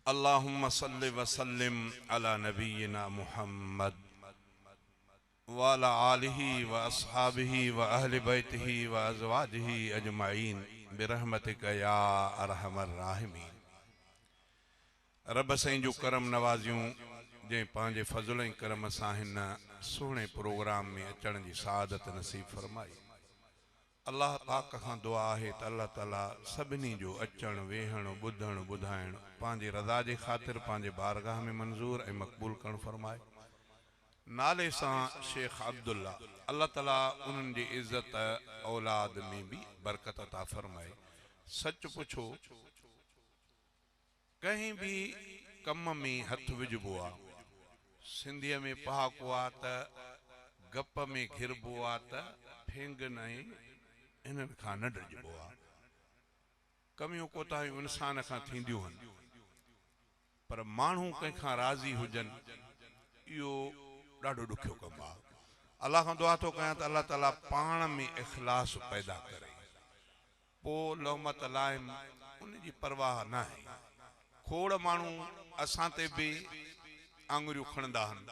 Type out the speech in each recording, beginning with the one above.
अल्लाहुम्मा सल्लि व सल्लिम अला नबीना मुहम्मद व अला आलिहि व अस्हाबिहि व अहलि बैतिहि व अज़वाजिहि अजमाइन बिरहमतिक या अरहमर राहिमीन। रब साईं जो करम नवाज़ियूं जंहिं पंहिंजे फज़ल ऐं करम सां हिन सुहिणे प्रोग्राम में अचण जी सआदत नसीब फरमाई। अल्लाह पाक खां दुआ है त अल्लाह ताला सभिनी जो अचण वेहण ॿुधण ॿुधाइण पंहिंजी रज़ा जे ख़ातिर पंहिंजे बारगाह में मंज़ूर ऐं मक़बूल करण फरमाए। नाले सां शेख अब्दुल्ला अल्लाह ताला उन्हनि जी इज़्ज़त औलाद में भी बरकत अता फरमाए। सच पुछो कहीं भी कम में हथ विझबो आ, सिंधीअ में पहाको आ त गप में घिरबो आ त फेंग नहीं इन्हनि खां न डिॼबो आ। कमियूं कोताहियूं इंसान खां थींदियूं आहिनि, पर माण्हू कंहिंखां राज़ी हुजनि इहो ॾाढो ॾुखियो कमु आहे। अल्लाह खां दुआ थो कयां त अल्लाह ताला पाण में इख़लास पैदा करे, पोइ लौमत लाइम उनजी परवाह न आहे। खोड़ माण्हू असां ते बि आङुरियूं खणंदा आहिनि,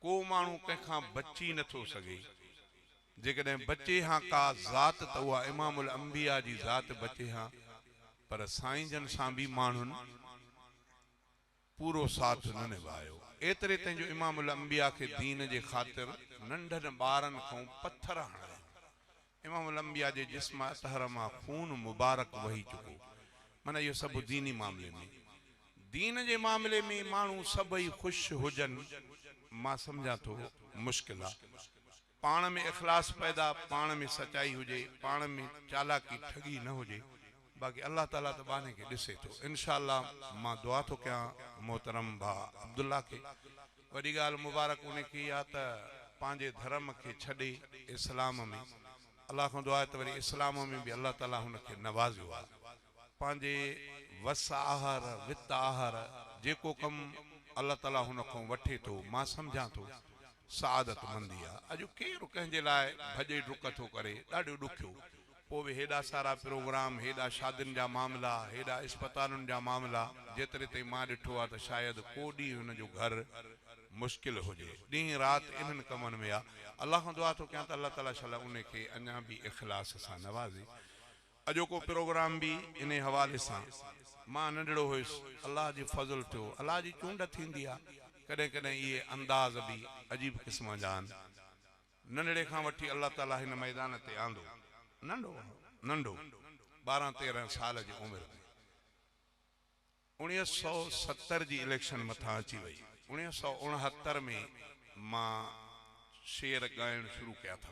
को माण्हू कंहिंखां बची नथो सघे। जेकॾहिं बचे हाँ का ज़ात त उहा इमामुल अंबिया जी ज़ात बचे हाँ, पर साईं जन सां बि माण्हुनि पूरो साथ न निभायो। एतिरे ताईं जो इमामुल अंबिया खे दीन जे ख़ातिर नंढनि ॿारनि खां पत्थर हणाया। इमामुल अंबिया जे जिस्म अतहर मां खून मुबारक वही चुको। माना इहो सभु दीनी मामले में, दीन जे मामले में माण्हू सभई ख़ुशि हुजनि, मां सम्झां थो मुश्किल आहे। पाण में इख़लास पैदा, पाण में सच्चाई हुजे, पाण में चालाकी ठगी न हुजे, बाक़ी अल्लाह ताला त बाने खे ॾिसे थो। इंशाअल्लाह मां दुआ थो कयां मोहतरम भाउ अब्दुल्ला खे। वॾी ॻाल्हि मुबारक उनखे इहा त पंहिंजे धर्म खे छॾे इस्लाम में, अल्लाह खां दुआ आहे त वरी इस्लाम में बि अल्लाह ताला हुनखे नवाज़ियो आहे। पंहिंजे वस आहार वित आहार जेको कमु अल्लाह ताला हुन खां वठे थो, मां सम्झां थो सआदत मंदी आहे। अॼु केरु कंहिंजे लाइ भॼे डुक थो करे, ॾाढो ॾुखियो। पोइ बि हेॾा सारा प्रोग्राम, हेॾा शादियुनि जा मामला, हेॾा इस्पतालुनि जा मामला, जेतिरे ताईं मां ॾिठो आहे त शायदि को ॾींहुं हुनजो घर मुश्किल हुजे। ॾींहुं राति इन्हनि कमनि में आहे। अल्लाह खां दुआ थो कयां त अल्लाह ताला शला उनखे अञा बि इख़लास सां नवाज़े। अॼोको प्रोग्राम बि इन हवाले सां, मां नंढड़ो हुयुसि, अल्लाह जी फज़ल थियो, अल्लाह जी चूंड थींदी आहे। कॾहिं कॾहिं इहे अंदाज़ बि अजीब क़िस्म जा आहिनि। नंढड़े खां वठी अल्लाह ताला हिन मैदान ते आंदो, नंढो 12-13 साल जी उमिरि में 1970 जी इलेक्शन मथां अची वई। 1969 में मां शेर ॻाइणु शुरू कया था।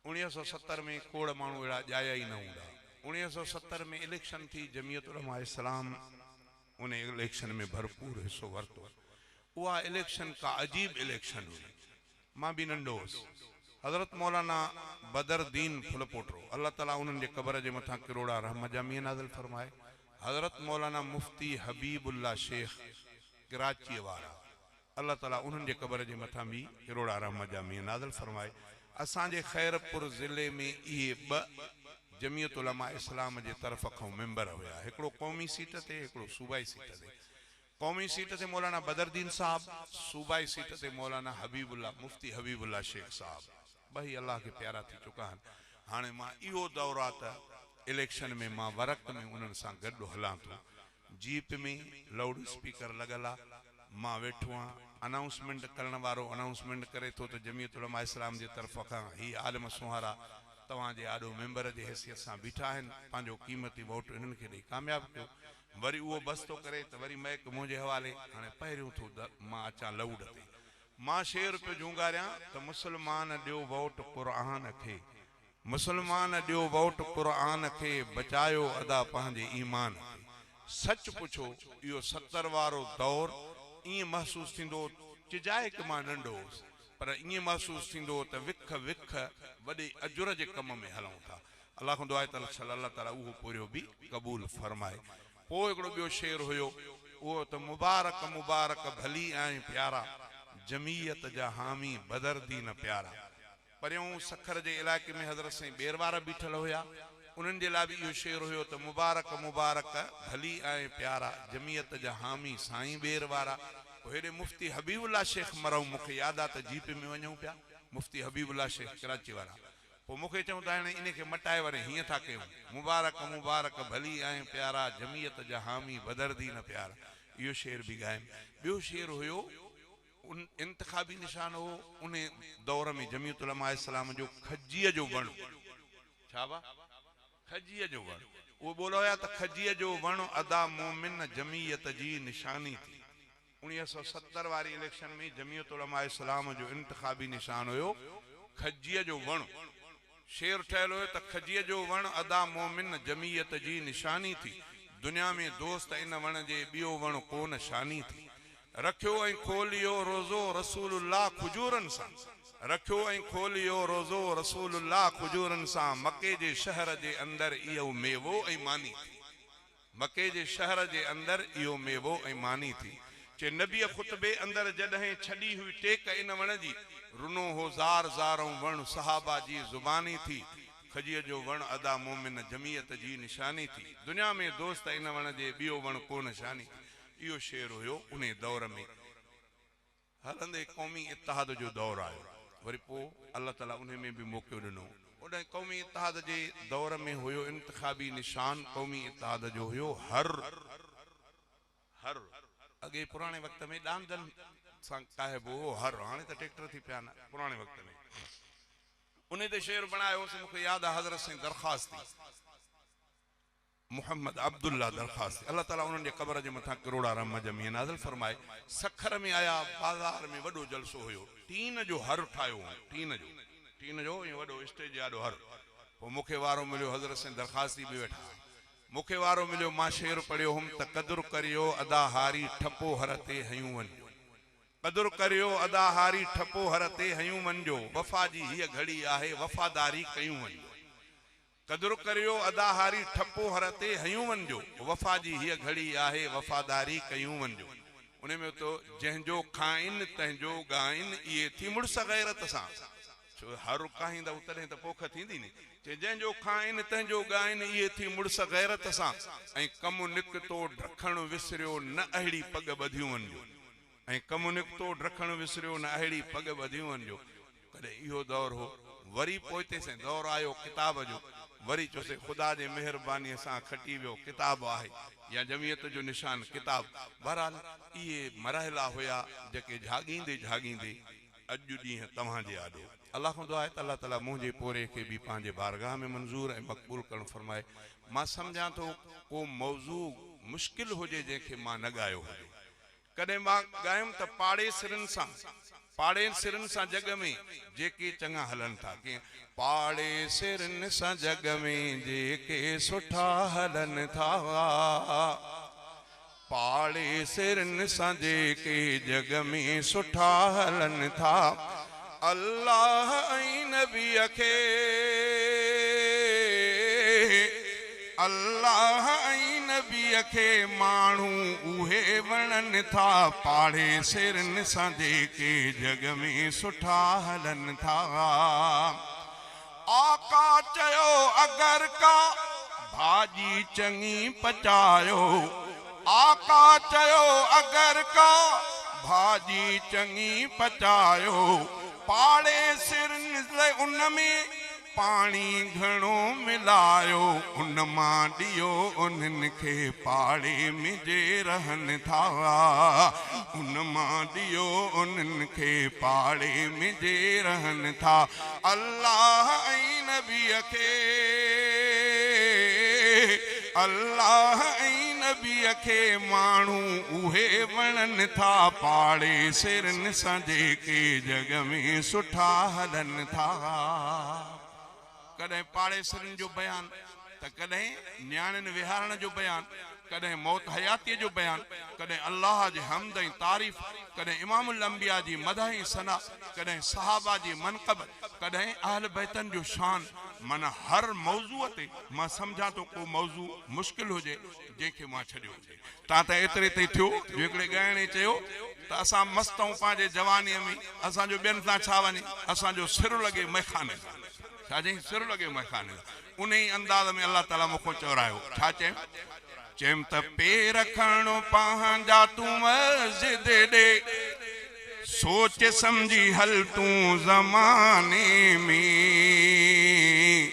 1970 में खोड़ माण्हू अहिड़ा ॼाया ई न हूंदा। 1970 में इलेक्शन थी, जमीयत उलमा इस्लाम उन इलेक्शन में भरपूर हिस्सो वरितो। उहा इलेक्शन का अजीब इलेक्शन हुई। मां भी नंढो हुउसि। हज़रत मौलाना बदरुद्दीन फुलपोटरो अल्लाह ताला उन्हनि जे क़बर जे मथां किरोड़ा रहमत जामिया नाज़िल फरमाए। हज़रत मौलाना मुफ्ती हबीबुल्ला शेख कराची वारा अल्लाह ताला उन्हनि जे क़बर जे मथां भी किरोड़ा रहमत जामिया नाज़िल फरमाए। असांजे खैरपुर ज़िले में इहे 2 जमीयत उलमा इस्लाम जे तरफ़ खां मेंबर हुया, हिकिड़ो क़ौमी सीट ते, हिकिड़ो सूबाई सीट ते। क़ौमी सीट ते मौलाना बदरुद्दीन साहब, सूबाई सीट ते मौलाना हबीबुल्ला मुफ्ती हबीबुल्ला शेख साहब, बही अल्लाह के प्यारा थी चुका आहिनि। हाणे मां इहो दौर आहे त इलेक्शन में मां वरक़ में उन्हनि सां गॾु हलां थो। जीप में लाउड स्पीकर लॻल आहे, मां वेठो आहियां, अनाउंसमेंट करण वारो अनाउंसमेंट करे थो त जमीयत उलमा इस्लाम जे तरफ़ खां ही आलिम सुहारा तव्हांजे आॾो मेंबर जे हैसियत सां बीठा आहिनि, पंहिंजो क़ीमती वोट इन्हनि खे ॾेई कामयाबु कयो। वरी उहो बस थो करे त वरी महक मुंहिंजे हवाले। हाणे पहिरियों थो मां अचां लाउड ते, मां शेर पियो जूंगारियां त मुस्लमान ॾियो वोट क़ुरान खे, मुस्लमान ॾियो वोट क़ुरान खे, बचायो अदा पंहिंजे ईमान खे। सच पुछो इहो 70 वारो दौर ईअं महसूस थींदो, चिजाए कि मां नंढो हुउसि, पर ईअं महसूस थींदो त विख वॾे अजुर जे कम में हलूं था। अल्लाह खां दुआ आहे त अल्लाह ताला उहो पूरो बि क़बूल फरमाए। पोइ हिकिड़ो ॿियो शेर हुयो, उहो त मुबारक मुबारक भली ऐं प्यारा, जमीयत जा हामी बदरुद्दीन प्यारा। परियों सखर जे इलाइक़े में हज़रत साईं ॿेर वारा बीठल हुया, उन्हनि जे लाइ बि इहो शेर हुयो त मुबारक मुबारक भली ऐं प्यारा जमीयत जा हामी साईं ॿेर वारा। पोइ हेॾे मुफ़्ती हबीबुल्ला शेख मरऊं मूंखे यादि आहे त जीप में वञूं पिया, मुफ़्ती हबीबुल्ला शेख कराची वारा। पोइ मूंखे चऊं त हाणे इन खे मटाए वरे हीअं था कयूं, मुबारक मुबारक भली ऐं प्यारा जमीयत जा हामी बदरदी न प्यारा। इहो शेर बि ॻाइनि। ॿियो शेर हुयो उन इंतखाबी निशान हो उन दौर में जमीयत उलमा इस्लाम जो खजीअ जो वण। छा बा खजीअ जो वण उहो बोलो हुया त खजीअ जो वण अदा मोमिन जमीयत जी निशानी थी। 1970 वारी इलेक्शन में जमीयत उलमा इस्लाम जो इंतखाबी निशान हुयो खजीअ जो वण। शेर ठहियल हुयो त खजीअ जो वण अदा मोमिन जमीयत जी निशानी थी। दुनिया में दोस्त इन वण जे ॿियो वण कोन शानी थी। रखियो ऐं खोलियो रोज़ो रसूलुल्लाह खुजूरनि सां, रखियो ऐं खोलियो रोज़ो रसूलुल्लाह खुजूरनि सां। मके जे शहर जे अंदरि इहो मेवो ऐं मानी थी। मके जे शहर जे अंदरि इहो मेवो ऐं मानी थी। चे नबीअ खुतबे अंदरि जॾहिं छॾी हुई टेक इन वण जी, रुनो हो ज़ार ज़ारों वण सहाबा जी ज़ुबानी थी। खजीअ जो वण अदा मोमिन जमीयत जी निशानी थी। दुनिया में दोस्त इन वण जे ॿियो वण कोन शानी थी। इहो शेर हुयो उन दौर में। हलंदे क़ौमी इत्तिहाद जो दौर आयो, वरी पोइ अल्लाह ताला उन में बि मौक़ो ॾिनो। उन क़ौमी इत्तिहाद जे दौर में हुयो इंतखाबी निशान क़ौमी इत्तिहाद जो हुयो हर। अॻे पुराणे वक़्त में ॾांदनि सां काइबो हो हर, हाणे त ट्रैक्टर थी पिया न। पुराणे वक़्त में उन ते शेर बणायोसीं, मूंखे यादि आहे हज़रत साईं दरख़्वास्त मोहम्मद अब्दुल्ला दरख़्वास्त, अल्लाह ताला उन्हनि जे क़ब्र जे मथां करोड़ा रहम जमी नाज़िल फरमाए। सखर में आया, बाज़ार में वॾो जलसो हुयो, टीन जो हर ठाहियो हो, टीन जो इहो वॾो स्टेज आॾो हर। पोइ मूंखे वारो मिलियो हज़रत साईं दरख़्वास्ती बि वेठा, मूंखे वारो मिलियो। मां शेर पढ़ियो हुम त क़दुरु करियो अदा हारी ठपो हर ते हयूं वञो, क़दुरु करियो अदा हारी ठपो हर ते हयूं वञो। वफ़ा जी हीअ घड़ी आहे वफ़ादारी कयूं वञो। क़दुरु करियो अदा हारी ठपो हर ते हयूं वञो। वफ़ा जी हीअ घड़ी आहे वफ़ादारी कयूं वञो। उन में तो जंहिंजो खाइन तंहिंजो गाइन इहे थी मुड़ुस गैरत सां। छो हर काहींदा तॾहिं त पोख थींदी नी। जंहिंजो खाइन तंहिंजो गाइन इहे थी मुड़ुस गैरत सां। ऐं कमु निकितो ढखणु विसरियो न अहिड़ी पग ॿधियूं वञो। ऐं कमु निकितो ढखणु विसरियो न अहिड़ी पग ॿधियूं वञो। कॾहिं इहो दौर हो। वरी पोइ से दौर आयो किताब जो, वरी चोसे ख़ुदा जे महिरबानीअ सां खटी वियो किताब आहे या जमीयत जो निशान किताब। बहरहाल इहे मरहला हुया जेके झागींदे झागींदे अॼु ॾींहुं तव्हांजे आॾो। अल्लाह खां दुआ आहे त अल्लाह ताला मुंहिंजे पोरे खे बि पंहिंजे बारगाह में मंज़ूर ऐं मक़बूल करणु फरमाए। मां सम्झां थो को मौज़ू मुश्किल हुजे जंहिंखे मां न ॻायो हुजे। कॾहिं मां ॻायुमि त पाड़े सिरनि सां जग में जेके चङा हलनि था। कीअं पाड़े सिरनि सां जग में जेके सुठा हलनि था, पाड़े सिरनि सां जेके जग में सुठा हलनि था। अल्लाह ऐं नबीअ खे, अल्लाह ऐं नबीअ खे माण्हू उहे वणनि था। पाड़े सिरनि सां जेके जग में सुठा हलनि था। आका चयो अगर का भाॼी चङी पचायो, आका चयो अगर का भाॼी चङी पचायो। पाड़े सिरनि उन में पाणी घणो मिलायो। उन मां ॾियो उन्हनि खे पाड़े में जे रहनि था। उन मां ॾियो उन्हनि खे पाड़े में जे रहनि था। अल्लाह ऐं नबीअ खे, अल्लाह ऐं नबीअ खे माण्हू उहे वणनि था। पाड़े सिरनि सां जेके जग में सुठा हलनि था। कॾहिं पाड़े सिरनि जो बयान त कॾहिं न्याणियुनि विहारण जो बयान, कॾहिं मौत हयातीअ जो बयान, कॾहिं अल्लाह जे हमद ऐं तारीफ़, कॾहिं इमामुल अंबिया जी मदह ऐं सना, कॾहिं सहाबा जी मनक़ब, कॾहिं अहल बैतन जो शान। माना हर मौज़ूअ ते मां सम्झां थो को मौज़ू मुश्किल हुजे जंहिंखे मां छॾियो हुजे। तव्हां त एतिरे ते थियो जो हिकिड़े ॻाइणे चयो त असां मस्तऊं पंहिंजे जवानीअ में, असांजो ॿियनि सां छा वञे, असांजो सिर लॻे मैखाने सां। छाजे सिर लगे मैखाने उन ही अंदाज में अल्लाह ताला मुखो चौरायो छा चए चेम त पेर खणो पंहिंजा तूं मस्जिद ॾे सोच समझी हल तूं ज़माने में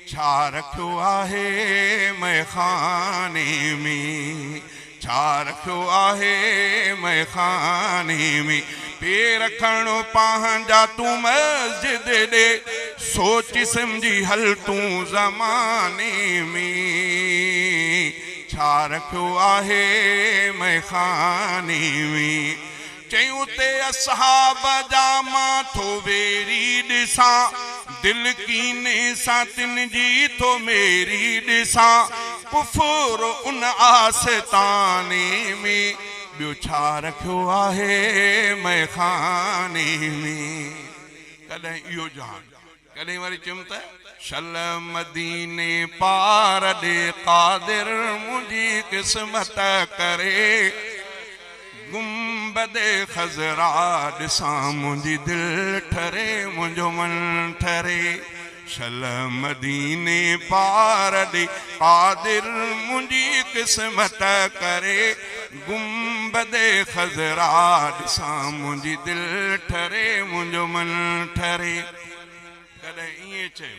छा रखियो आहे मैखाने में छा रखियो आहे मैखाने में पेर खणो पंहिंजा तूं मस्जिद ॾे सोच समझी हल तूं ज़माने में छा रखियो आहे मैखाने में चयूं ते असहाब जा मां थो वेरी ॾिसां दिल कीने सां तिन जी थो मेरी ॾिसां कुफुर उन आस्ताने में ॿियो छा रखियो आहे मैखाने में कॾहिं इहो जान कॾहिं वरी चयूं त शल मदीने पार ॾे क़ादिर मुंहिंजी क़िस्मत करे गुंबदे खज़रा ॾिसां मुंहिंजी दिलि ठरे मुंहिंजो मन ठरे शल मदीने पार ॾे क़ादिर मुंहिंजी क़िस्मत करे गुंबदे खज़रा ॾिसां मुंहिंजी दिलि ठरे मुंहिंजो मन ठरे कॾहिं ईअं चयो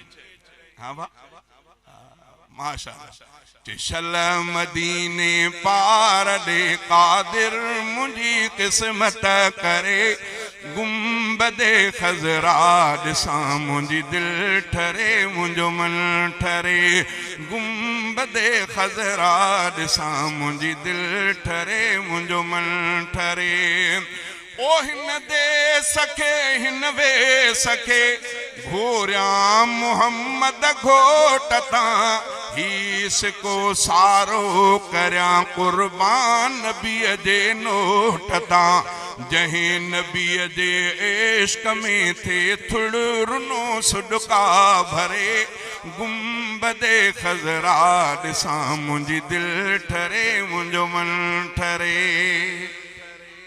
हाँ भा माशाअल्लाह शल मदीने पार ॾे क़ादिर मुंहिंजी क़िस्मत करे गुंबदे खज़रा ॾिसां मुंहिंजी दिलि ठरे मुंहिंजो मन ठरे गुंबदे खज़रा ॾिसां मुंहिंजी दिलि ठरे मुंहिंजो मन ठरे ओ हिन दे सखे हिन वे सखे घोरियां मोहम्मद घोट तां हीस को सारो करियां कुर्बान नबीअ जे नोट तां जंहिं नबीअ जे इश्क में थे थुड़ रुनो सुडका भरे गुंबदे खज़रा ॾिसां मुंहिंजी दिलि ठरे मुंहिंजो मन ठरे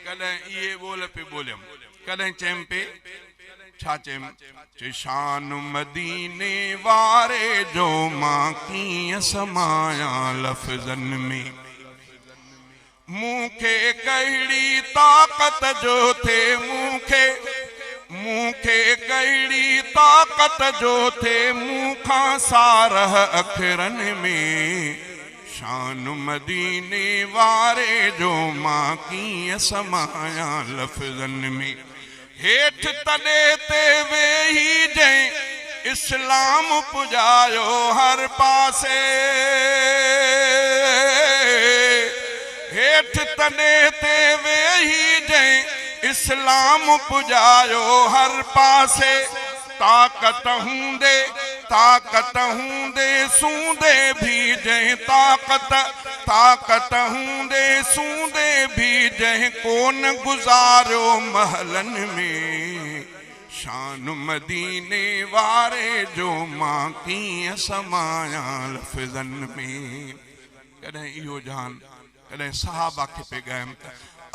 कॾहिं इहे ॿोल पे ॿोलियम कॾहिं चयमि पे छा चयमि चे शान मदीने वारे जो मां कीअं समायां लफ़्ज़न में मूंखे कहिड़ी ताक़त जो थे मूंखे कहिड़ी ताक़त जो थे मूंखां सारह अखरनि में शान मदीने वारे जो मां कीअं समायां लफ़्ज़न में हेठ तॾे ते वेही जंहिं इस्लाम पुॼायो हर पासे हेठ तॾे ते वेही जंहिं इस्लाम पुॼायो हर पासे ताक़त हूंदे सूंदे भी जंहिं ताक़त हूंदे सूंदे भी जंहिं कोन गुज़ारियो महलन में शान मदीने वारे जो मां कीअं समायां लफ़्ज़न में कॾहिं इहो जान कॾहिं सहाबा खे पे ॻाइम त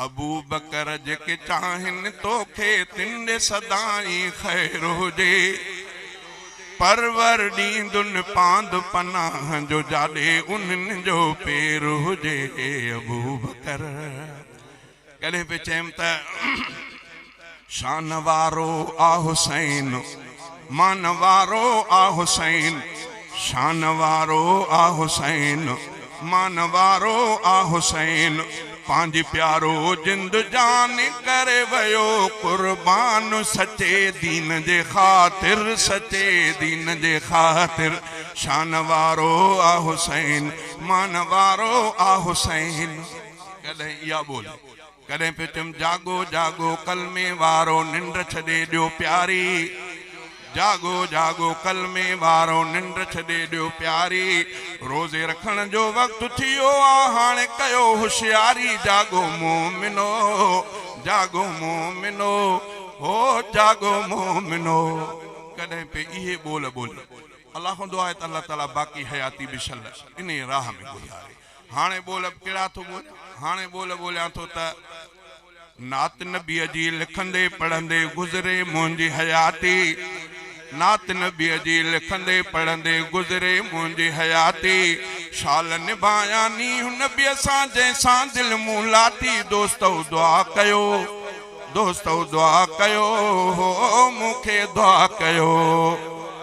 अबू बकर जेके चाहिनि तोखे तिन सदाई ख़ैर हुजे परवर ॾींदुनि पांद पनाह जो जाॾे उन्हनि जो पेर हुजे अबू बकर कॾहिं पे चयमि त शान वारो आ हुसैन मान वारो आ हुसैन शान वारो आ हुसैन मान वारो आ हुसैन पांजी प्यारो जिंद जान करे वयो कुर्बान सचे दीन जे खातिर शान वारो आ हुसैन मान वारो आ हुसैन कॾहिं इहा बोल कॾहिं पे तुम जागो जागो कलमे वारो निंड छॾे ॾियो प्यारी जागो जागो कलमे वारो निंड छॾे ॾियो प्यारी रोज़े रखण जो वक़्तु थियो आ हाणे कयो होशियारी जागो मोमिनो हो जागो मोमिनो कॾहिं पे इहे बोल अल्लाह दुआ आहे त अल्लाह ताला बाक़ी हयाती बिशल इन राह में गुज़ारे हाणे बोल कहिड़ा थो बोलियां हाणे बोल बोलियां थो त नात नबीअ जी लिखंदे पढ़ंदे गुज़रे मुंहिंजी हयाती नात नबी जी लिखंदे पढ़ंदे गुज़रे मुंहिंजी हयाती शाल निभाया नी नबी सां जंहिंसां दिल मूं लाती दोस्तो दुआ कयो दोस्तो दुआ कयो हो मूंखे दुआ कयो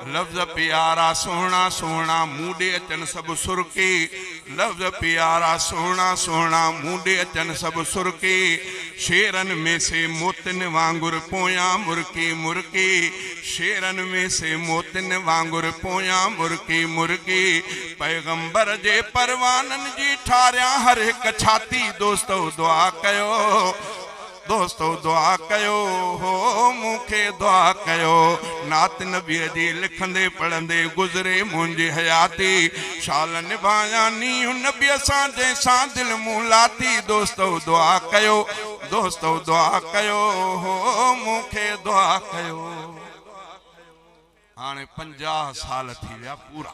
लफ्ज़ प्यारा सोना सोना मूडे अचन सब सुरकी लफ्ज़ प्यारा सोना सोना मूडे अचन सब सुरकी शेरन में से मोतिन वांगुर पोया मुर्की मुर्की शेरन में से मोतिन वांगुर पोया मुर्की मुर्की पैगंबर जे परवानन जी ठारिया हर एक छाती दोस्तो दुआ कयो दोस्तो दुआ कयो हो मूंखे दुआ कयो नात नबी जी लिखंदे पढ़ंदे गुज़रे मुंहिंजी हयाती शाल निभाया नी नबी सां जंहिंसां दिल मूं लाती दोस्तो दुआ कयो दोस्तो दुआ कयो हो मूंखे दुआ कयो हाणे 50 साल थी विया पूरा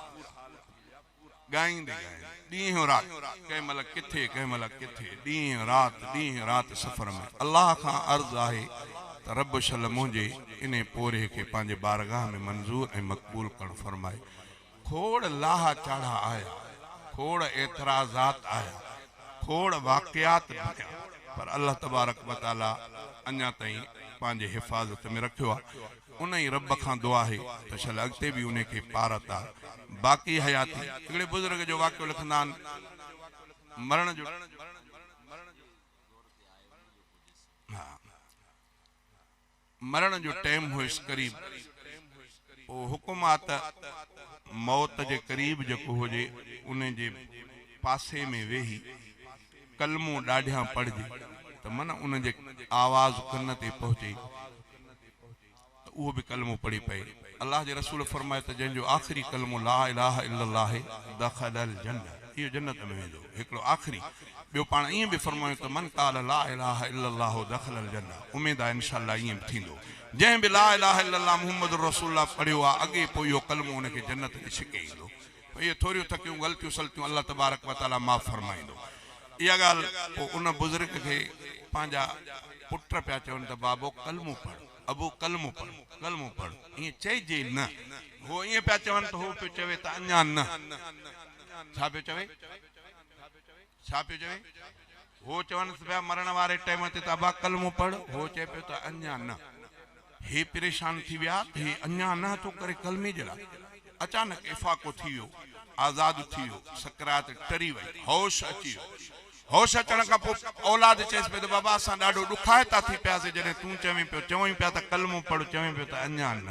गाईंदे गाईंदे ॾींहुं राति कंहिं महिल किथे कंहिं महिल किथे ॾींहुं राति सफ़र में अल्लाह खां अर्ज़ु आहे त रब शल मुंहिंजे इन पोरे खे पंहिंजे बारगाह में मंज़ूर ऐं मक़बूल करणु फरमाए खोड़ लाहा चाढ़ा आया खोड़ एतराज़ात आया खोड़ वाक़ियात बणिया पर अल्लाह तबारक व तआला अञा ताईं पंहिंजे हिफ़ाज़त में रखियो आहे उन ई रब खां दुआ आहे त शल अॻिते बि उन खे पारत आहे बाक़ी हयाती हिकिड़े बुज़ुर्ग जो वाक़ियो लिखंदा आहिनि मरण जो मरण जो टाइम हुयुसि क़रीब पोइ हुकुम आहे त मौत जे क़रीब जेको हुजे उन जे पासे में वेही कलमो ॾाढियां पढ़जे त मन उन जे आवाज़ कन ते पहुचे वो भी कलमो पढ़ी पे अल्लाह के रसूल फरमाए तो जंहिंजो आखिरी कलमो ला इलाहा इल्लल्लाह दखलल जन्नत यो जन्नत में वेंदो हिकिड़ो आखिरी बियो पाण ईअं बि फरमायो त मन काल ला इलाहा इल्लल्लाह दखलल जन्नत उम्मीद आहे इंशाअल्लाह ईअं बि थींदो जंहिं बि ला इलाहा इल्लल्लाह मुहम्मद रसूलुल्लाह पढ़ियो आहे अॻे पोइ इहो कलमो उनखे जन्नत में छिके ईंदो इहे थोरियूं थकियूं ग़लतियूं सलतियूं अल्लाह तबारक व तआला माफ़ फरमाईंदो इहा ॻाल्हि पोइ उन बुज़ुर्ग खे पंहिंजा पुट पिया चवनि त बाबो कलमो पढ़ अबू कलमो पढ़ ये चइजे न हो ये पिया चवनि त हो पियो चवे त अञा न छा पियो चवे हो चवनि पिया मरण वारे टाइम ते त अबा कलमो पढ़ हो चए पियो त अञा न हे परेशान थी विया हे अञा न तो करे कलमे जे लाइ अचानक इफ़ाक़ो थी वियो आज़ाद थी वियो सकरात टरी वई होश अची वियो होश अचण खां पोइ औलाद चएसि पियो त बाबा असां ॾाढो ॾुखाइता थी पियासीं जॾहिं तूं चवीं पिया त कलमो पढ़ चवीं पियो त अञा न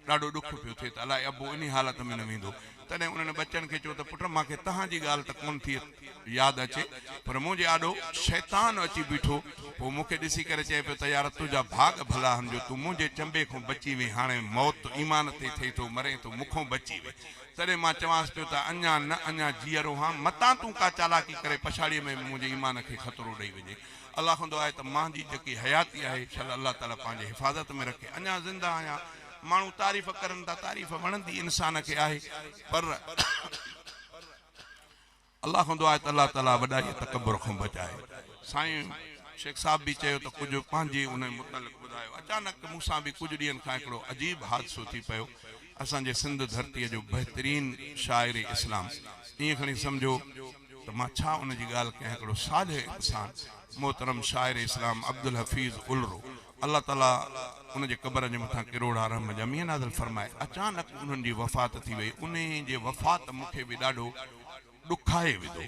ॾाढो ॾुख पियो थिए त अलाए अबो इन हालत में न वेंदो तॾहिं उन्हनि बच्चनि खे चयो त पुट मूंखे तव्हांजी ॻाल्हि त कोन थी यादि अचे पर मुंहिंजे आॾो शैतान अची बीठो पोइ मूंखे ॾिसी करे चए पियो त यार तुंहिंजा भाग भला हन जो तूं मुंहिंजे चंबे खां बची वई हाणे मौत ईमान ते थिए थो मरे थो मूंखां बची वई तॾहिं मां चवांसि पियो त अञा न अञा जीअरो हां मतां तूं का चालाकी करे पछाड़ीअ में मुंहिंजे ईमान खे ख़तरो ॾेई वञे अल्लाह खां दुआ आहे त मुंहिंजी जेकी हयाती आहे छल अल्लाह ताला पंहिंजे हिफ़ाज़त में रखे अञा ज़िंदा आहियां माण्हू तारीफ़ करनि था तारीफ़ वणंदी इंसान खे आहे पर अल्लाह खां दुआ आहे त अल्लाह ताला वॾाई तकबर खां बचाए साईं शेख साहब भी चयो त कुछ पंहिंजे उन मुतलिक़ ॿुधायो अचानक मूंसां बि कुछ ॾींहंनि खां हिकिड़ो अजीब हादसो थी पियो असांजे सिंध धरतीअ जो बहितरीन शाइर इस्लाम ईअं खणी सम्झो त मां छा उन जी ॻाल्हि कयां हिकिड़ो सालिह इंसान मोहतरम शाइर इस्लाम अब्दुल हफ़ीज़ उलरो अल्लाह ताला उन जे क़बर जे मथां किरोड़ा रहम जमीन नाज़िल फरमाए अचानक उन्हनि जी वफ़ात थी वई उन जे वफ़ात मूंखे बि ॾाढो ॾुखाए विधो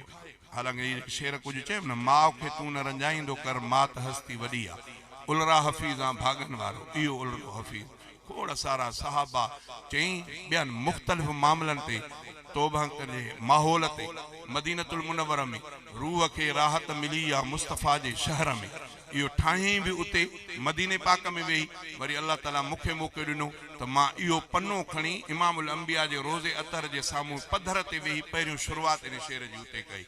हालांकि शेर कुछ चयो न माउ खे तूं न रंजाईंदो कर मात हस्ती वॾी आहे उलरा हफ़ीज़ आहे भागनि वारो इहो उलरो हफ़ीज़ खोड़ सारा सहाबा चई ॿियनि मुख़्तलिफ़ मामलनि ते तौबा करे माहौल ते मदीनतुल मुनव्वर में रूह खे राहत मिली आहे मुस्तफ़ा जे शहर में इहो ठाहीं बि उते मदीने पाक में वेही वरी अल्लाह ताला मूंखे मौक़ो ॾिनो त मां इहो पनो खणी इमामुल अंबिया जे रोज़े अतर जे साम्हूं पधर ते वेही पहिरियों शुरूआत इन शेर जी उते कई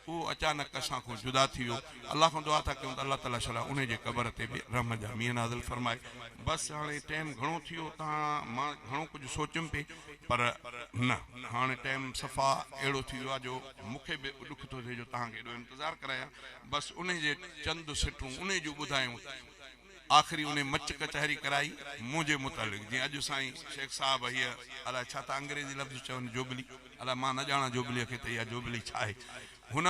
वो अचानक असां खां जुदा थी वियो अल्लाह खां दुआ था कयूं त अल्लाह ताला शला उन जे क़बर ते बि रहम जा मींहं नाज़िल फरमाए बसि हाणे टाइम घणो थी वियो तव्हां मां घणो कुझु सोचियुमि पई पर न हाणे टाइम सफ़ा अहिड़ो थी वियो आहे जो मूंखे बि ॾुख थो थिए जो तव्हांखे एॾो इंतज़ारु करायां बसि उन जे चंद सिटूं उन जूं ॿुधायूं आखिरी उन्हें मच कचहरी कराई मुझे मुतालिक जी अज साईं शेख साहब ये अला छा था अंग्रेजी लफ्ज़ चवन जोबली अला मां न जाना जोबली के या जोबली छा है हुन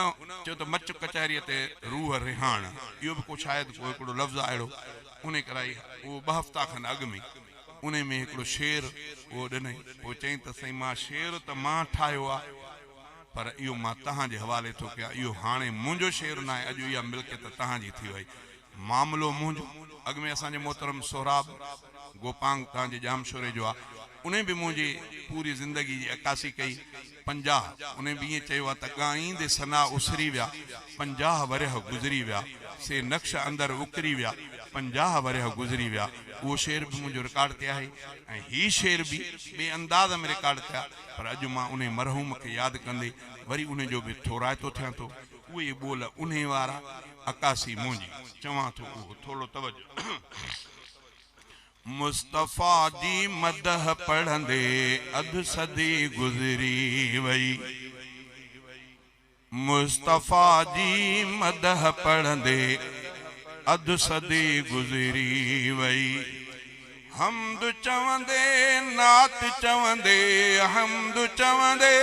चो तो मच कचहरी ते रूह रिहान यो भी को शायद कोई हिकिड़ो लफ्ज़ आयो उन्हें कराई वो 2 हफ़्ता खन अग में उन्हें में हिकिड़ो शेर वो ॾिनई वो चई त साईं मां शेर त मां ठाहियो आहे पर इहो मां तव्हांजे हवाले थो कयां इहो हाणे मुंहिंजो शेर न आहे अॼु इहा मिल्कियत तव्हांजी थी वई मामलो मुंहिंजो अॻ में असांजे मोहतरम सोहराब गोपांग तव्हांजे जामशोरे जो आहे उन्हें भी मुंहिंजी पूरी ज़िंदगी जी अक्कासी कई 50 उन्हें भी ईअं चयो आहे त ॻाईंदे सना उसरी विया 50 वरह गुज़री विया से नक्श अंदर उकरी विया 50 वरह गुज़री विया वो शेर भी मुझे रिकॉर्ड ते आहे ऐं ही शेर भी बे अंदाज़ में रिकॉर्ड थिया पर अॼु मां उन्हें मरहूम के याद कंदे वरी उन्हें जो भी थोराइतो थियां थो उहे बोल उन्हें वारा अक्कासी मुंहिंजी चवां थो उहो थोरो तवजो मुस्तफ़ा जी मदह पढ़ंदे अध सदी गुज़री वई मुस्तफ़ा जी मदह पढ़ंदे अध सदी गुज़री वई हमद चवंदे नात चवंदे हमद चवंदे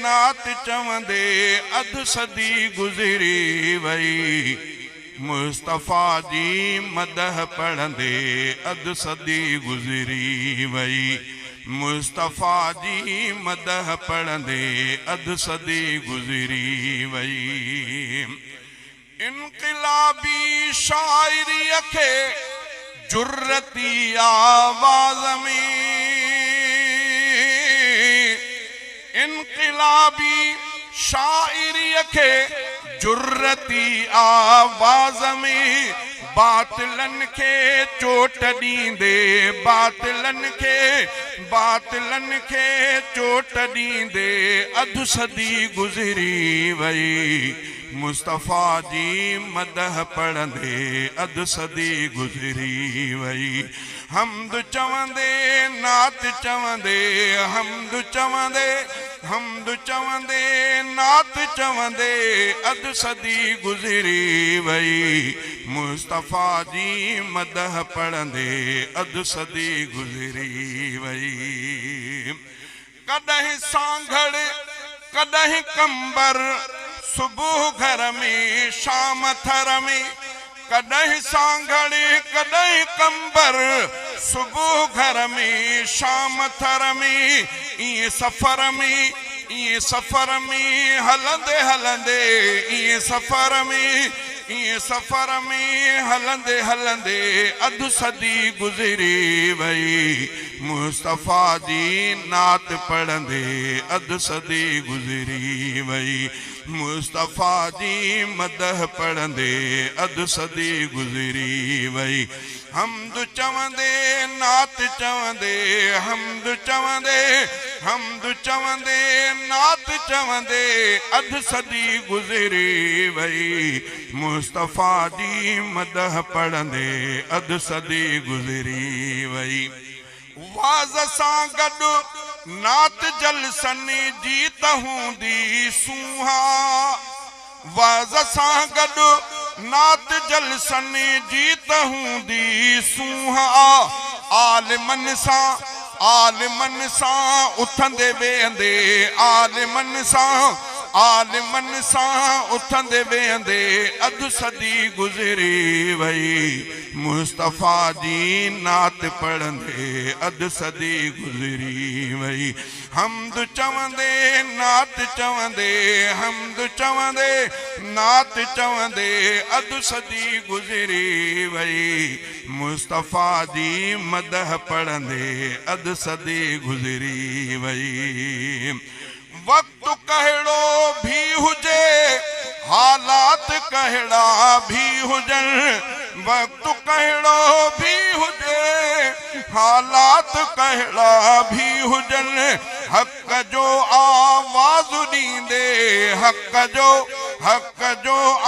नात चवंदे अध सदी गुज़री वई मुस्तफ़ा जी मदह पढ़ंदे अध सदी गुज़री वई मुस्तफ़ा जी मदह पढ़ंदे अध सदी गुज़री वई इनक़िलाबी शाइरी खे जुर्रती आवाज़ में इनक़िलाबी शाइरी खे जुर्रती आवाज़ में बातिलन के चोट दींदे बातिलन के चोट दींदे अध सदी गुज़री वई मुस्तफ़ा जी मदह पढ़ंदे अध सदी गुज़री वई हमद चवंदे नात चवंदे हमद चवंदे नात चवंदे अध सदी गुज़री वई मुस्तफ़ा जी मदह पढ़ंदे अध सदी गुज़री वई कॾहिं सांघड़ कॾहिं कंबर सुबह घर में शाम थर में कॾहिं सांघड़ कॾहिं कंबर सुबह घर में शाम थर में इएं सफ़र में हलंदे हलंदे इएं सफ़र में हलंदे अध सदी गुज़री वई मुस्तफ़ा जी नात पढ़ंदे अध सदी गुज़री वई मुस्तफ़ा जी मदह पढ़ंदे अध सदी गुज़री वई हमद चवंदे नात चवंदे हमद चवंदे नात चवंदे अध सदी गुज़री वई मुस्तफ़ा जी मदह पढ़ंदे अध सदी गुज़री वई वाज़ सां गॾु नात जलसन जी त हूंदी सूहा वाज़ सां गॾु नात जलसन जी त हूंदी सूहा आलिमन सां उथंदे वेहंदे आलिमन सां उथंदे वेहंदे अध सदी गुज़री वई मुस्तफ़ा जी नात पढ़ंदे अध सदी गुज़री वई हमद चवंदे नात चवंदे नात चवंदे अध सदी गुज़री वई मुस्तफ़ा जी मदह पढ़ंदे अध सदी गुज़री वई वक्त कहिड़ो भी हुजे हालात कहिड़ा भी हुजन वक्त कहिड़ो भी हुजे हालात कहिड़ा भी हुजन हक़ जो आवाज़ ॾींदे हक़ जो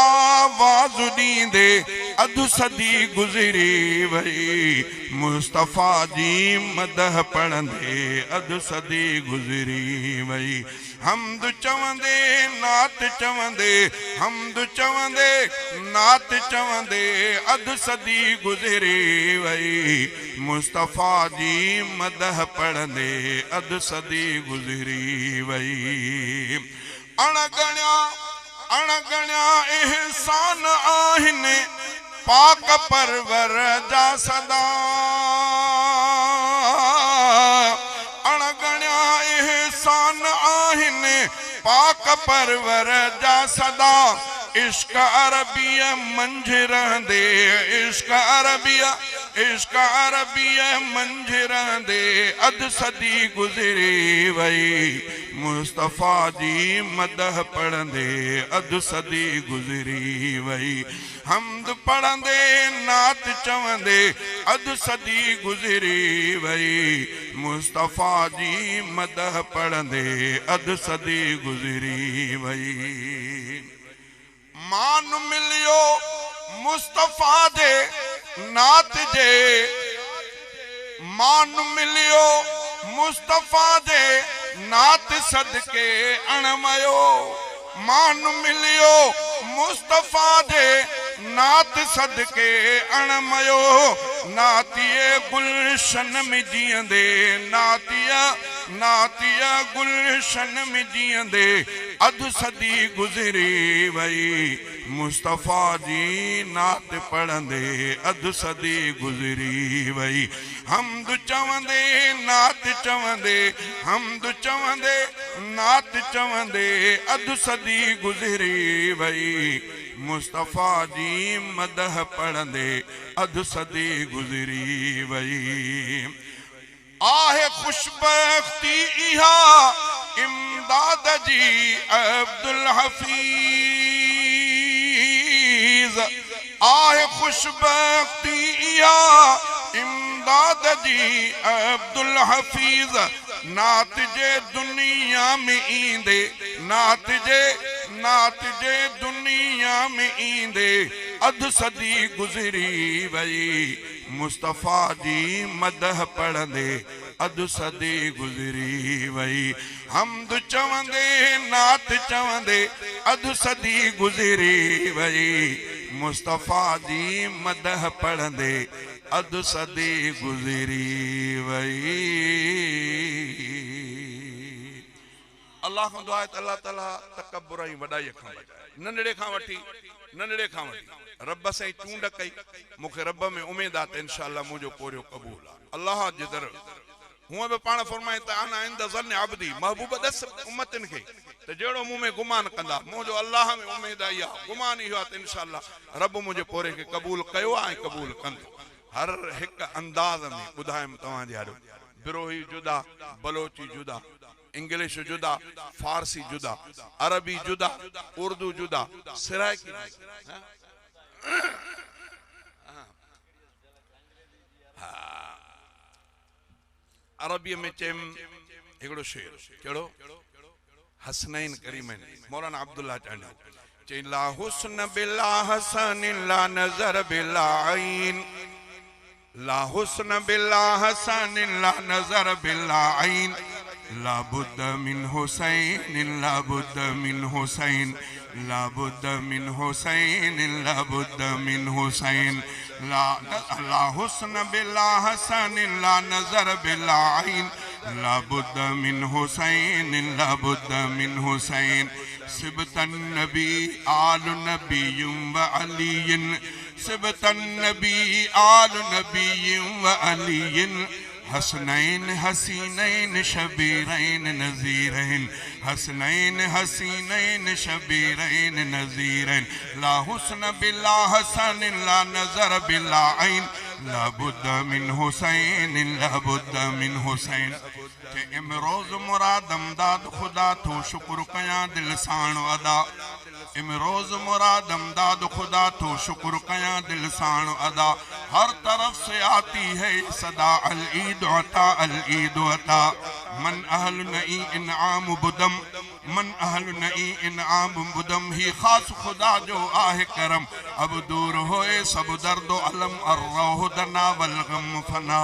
आवाज़ ॾींदे अध सदी गुज़री वई मुस्तफ़ा जी मदह पढ़ंदे अध सदी गुज़री वई हमद चवंदे नात चवंदे हमद चवंदे नात चवंदे अध सदी गुज़री वई मुस्तफ़ा जी मदह पढ़ंदे अध सदी गुज़री वई अणगणिया एहसान आहिनि पाक परवर जा सदा अणगणिया एहसान आहिनि पाक परवर जा सदा इश्क अरबिया मंझ रहंदे इश्क अरबिया मंझ रहंदे अध सदी गुज़री वई मुस्तफ़ा जी मदह पढ़ंदे अध सदी गुज़री वई हमद पढ़ंदे नात चवंदे अध सदी गुज़री वई मुस्तफ़ा जी मदह पढ़ंदे अध सदी गुज़री वई मान मिलियो मुस्तफ़ा जे नात जे मान मिलियो मुस्तफ़ा जे नात सदके अणमयो मान मिलियो मुस्तफ़ा जे नात सदके अणमयो नातिए गुलशन में जीअंदे नातिया गुलशन में जीअंदे अध सदी गुज़री वई मुस्तफ़ा जी नात पढ़ंदे अध सदी गुज़री वई हमद चवंदे नात चवंदे हमद चवंदे नात चवंदे अध सदी गुज़री वई मुस्तफ़ा जी मदह पढ़ंदे अध सदी गुज़री वई आहे खुशबख्ती इहा इमदाद जी अब्दुल हफीज आहे खुशबख्ती इहा इमदाद जी अब्दुल हफीज नात जे दुनिया में ईंदे नात जे दुनिया में ईंदे अध सदी गुज़री वई मुस्तफ़ा जी मदह पढ़ंदे अध सदी गुज़री वई हमद चवंदे नात चवंदे अध सदी गुज़री वई मुस्तफ़ा जी मदह पढ़ंदे अध सदी गुज़री वई अल्लाह खां दुआ है अल्लाह ताला तकब्बुर ऐं वॾाई खां नंढड़े खां वठी रब साईं चूंड कई मूंखे रब में उम्मीद आहे त इंशाअल्लाह मुंहिंजो पोरियो क़बूल आहे अल्लाह जे दर हूअं बि पाण फरमाए त आना इंद ज़न अब्दी महबूब दस उम्मतन खे त जहिड़ो मूं में गुमान कंदा मुंहिंजो अल्लाह में उम्मीद आई आहे गुमान इहो आहे त इंशाअल्लाह रब मुंहिंजे पोरे खे क़बूल कयो आहे ऐं क़बूल कंदो हर हिकु अंदाज़ में ॿुधायमि तव्हांजे हारो बिरोही जुदा बलोची जुदा इंग्लिश जुदा फारसी जुदा अरबी जुदा उर्दू जुदा सिराइकी अरबी में चेम हिकिड़ो शेर कहिड़ो हसनैन करीमैन मौलाना अब्दुल्ला चांडा चई ला हुस्न बिला हसन ला नजर बिला आइन ला हुस्न बिला हसन ला नजर बिला आइन ला बुद्द मिन हुसैन ला बुद्द मिन हुसैन ला बुद्द मिन हुसैन ला बुद्द मिन हुसैन ला हुस्न बिला हसन ला नजर बिला आइन ला बुद्द मिन हुसैन ला बुद्द मिन हुसैन सिबतन नबी आल नबीयुम व अलीयन सिबतन नबी आल नबीयुम व अलीयन हसनैन हसीनैन शबीरैन नज़ीरैन हसनैन हसीनैन शबीरैन नज़ीरैन ला हुस्न बिला हसन ला नज़र बिला ऐन ला बुद्द मिन हुसैन ला बुद्द मिन हुसैन के इमरोज़ मुरादम दाद खुदा तो शुक्र कयां दिल साण अदा इमरोज़ मुरादम दाद खुदा तो शुक्र कयां दिल साण अदा हर तरफ से आती है सदा अल ईद अता मन अहल नई इनाम बुदम मन अहल नई इनाम बुदम ही खास खुदा जो आहे करम अब दूर होए सब दर्द अलम अर्रोह दना वल गम फना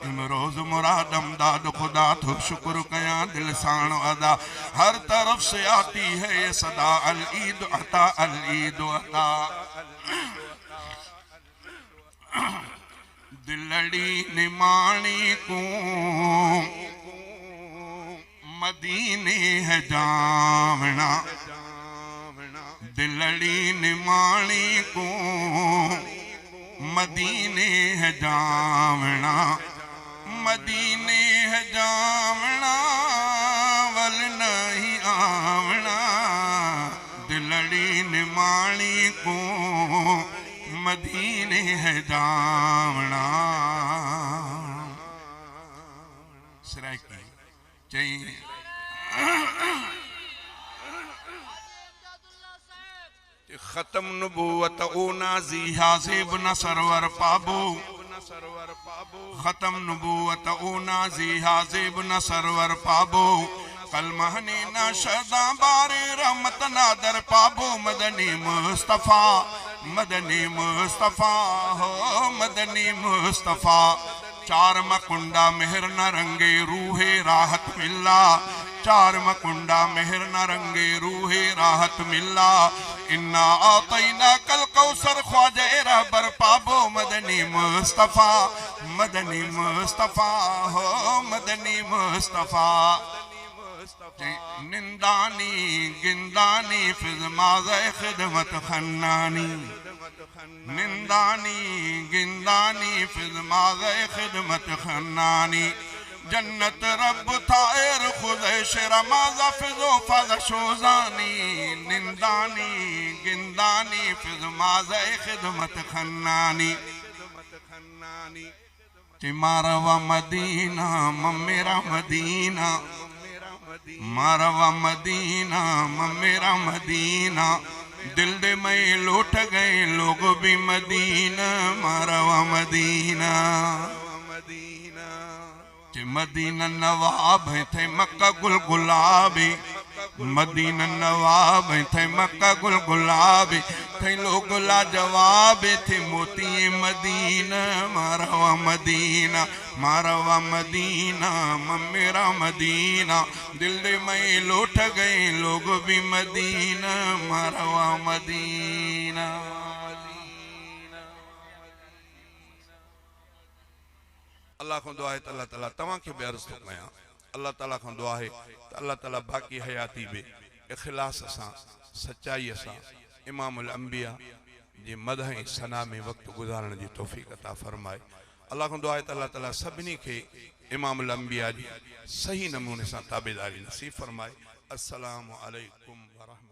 इमरोज मुरादम दाद खुदा तो शुक्र कया दिल साण अदा हर तरफ से आती है ये सदा अल ईद अता अल ईद अता दिलड़ी निमाणी को मदीने है जावना दिलड़ी निमाणी को मदीने है जावना मदीने है जावना वल नहीं आवना दिलड़ी निमाणी को मदीने है जावना सराकी चाहिए खत्म नबूवत ओ नाजी हाजिब न सरवर पाबो खत्म नबूवत ओ नाजी हाजिब न सरवर पाबो कल महने न शदा बारे रहमत नादर पाबो मदनी मुस्तफा हो मदनी मुस्तफा चार मकुंडा मेहर न रंगे रूहे राहत मिला चार मकुंडा मेहर न रंगे रूहे राहत मिला इन्ना आतैना कल कौसर ख्वाजा रहबर पाबो मदनी मुस्तफा हो मदनी मुस्तफा निंदानी गिंदानी फिज़माज़े खिदमत खन्नानी निंदानी गिंदानी फिज़माज़े खिदमत खन्नानी जन्नत रब थायर खुदे शरमाज़ा फिज़ो फज़ शोज़ानी निंदानी गिंदानी फिज़माज़े खिदमत खन्नानी मारवा मदीना मेरा मदीना मारवा मदीना मेरा मदीना दिल दे में लौट गए लोग भी मदीना मारवा मदीना मदीना नवाब थे मक्का गुल गुलाबी मदीना नवाब थे मक्का गुल गुलाबी थे लोग लाजवाब थे मोती मदीना मारवा मदीना मेरा मदीना दिल में लौट गए लोग भी मदीना मारवा मदीना अल्लाह को दुआ है अल्लाह ताला तमाम के बेअर्ज तो कया अल्लाह ताला को दुआ है अल्लाह ताला बाकी हयाती बे इखलास सा सच्चाई सा इमाम अल अंबिया जे मदह सना में वक्त गुजारण जी तौफीक अता फरमाए अल्लाह को दुआ है अल्लाह ताला सबनी के इमाम अल अंबिया जी सही नमूने से ताबेदारी नसीब फरमाए अस्सलामु अलैकुम व रहमतुल्लाह।